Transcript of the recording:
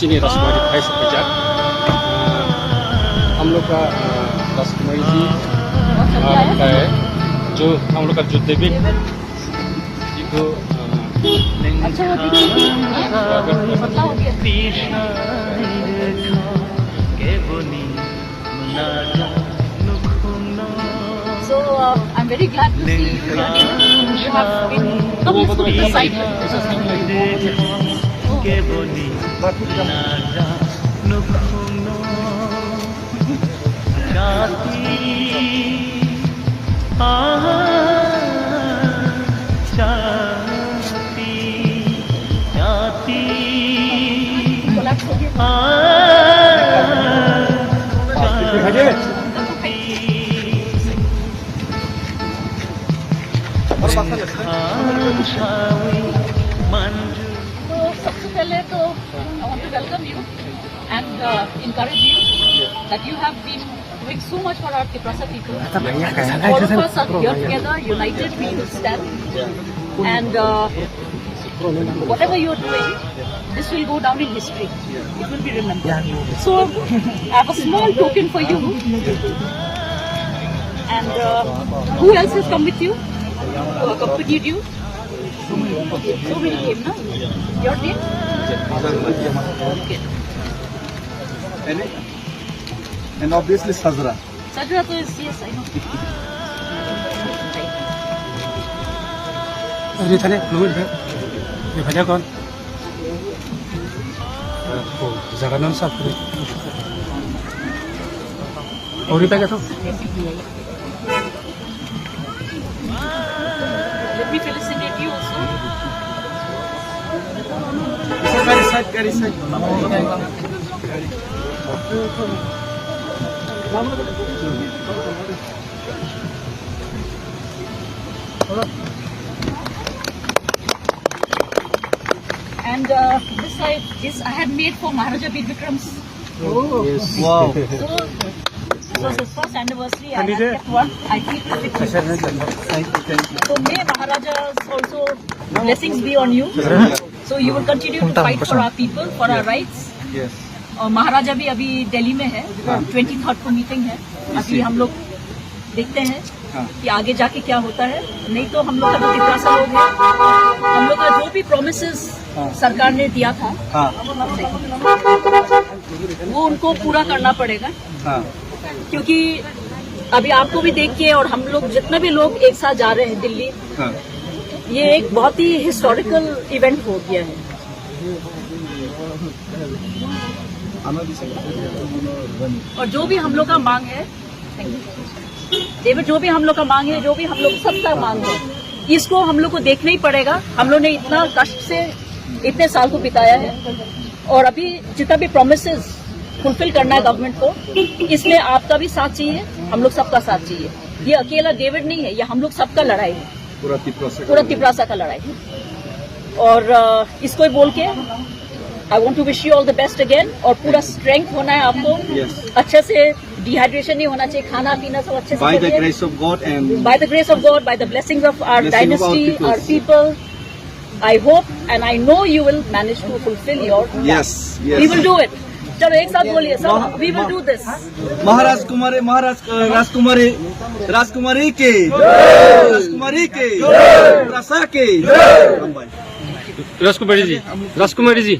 चीनी राजकुमारी भाई से भेजा। हम लोग का राजकुमारी जी आपका है, जो हम लोग का जो देवी जी को अच्छा वो दीदी पतला हो गया। So I'm very glad to see you have been coming to this site. Collapse हो गया। तो सबसे पहले तो I want to welcome you and encourage you that you have been doing so much for our Tiprasa people. All of us are here together, united, we will stand. And whatever you're doing, this will go down in history. It will be remembered. So I have a small token for you. And who else has come with you? Who accompanied you? So many came, no? Your name? Okay. And obviously Sajra. Sajra to is, yes, I know. ये थाने लोग ये भैया कौन जगह नाम साफ करे और ये क्या तो Let me felicitate you also. Very side. And this I had made for Maharaja Bir Vikram's. Yes. Wow. So this was his first anniversary. I had kept one. I keep it with you. Thank you. So may Maharaja's also blessings be on you. So you will continue to fight for our people, for our rights. Yes. और महाराजा भी अभी दिल्ली में है, 23rd को meeting है। अभी हम लोग देखते हैं कि आगे जाके क्या होता है। नहीं तो हम लोग का जो तिप्रासा लोग है, हम लोग का जो भी प्रोमिसेस सरकार ने दिया था, वो उनको पूरा करना पड़ेगा। क्योंकि अभी आपको भी देख के और हम लोग जितने भी लोग एक साथ जा रहे हैं दिल्ली, ये एक बहुत ही हिस्टोरिकल इवेंट हो गया है। और जो भी हम लोग का मांग है, डेविड, जो भी हम लोग का मांग है, जो भी हम लोग सबका मांग है, इसको हम लोग को देखना ही पड़ेगा। हम लोग ने इतना कष्ट से इतने साल को बिताया है और अभी जितना भी प्रोमिसेस फुलफिल करना है गवर्नमेंट को, इसमें आपका भी साथ चाहिए, हम लोग सबका साथ चाहिए। ये अकेला डेविड नहीं है, ये हम लोग सबका लड़ाई है, पूरा तिप्रासा का लड़ाई है। और इसको बोल के I want to wish you all the best again. और पूरा स्ट्रेंथ होना है आपको, अच्छे से डिहाइड्रेशन नहीं होना चाहिए, खाना पीना सब अच्छे से By the grace of God and by the grace of God, by the blessings of our dynasty, our people, I hope and I know you will manage to fulfill your yes. We will do it. चलो एक साथ बोलिए सब, we will do this. राजकुमारी के राजकुमारी जी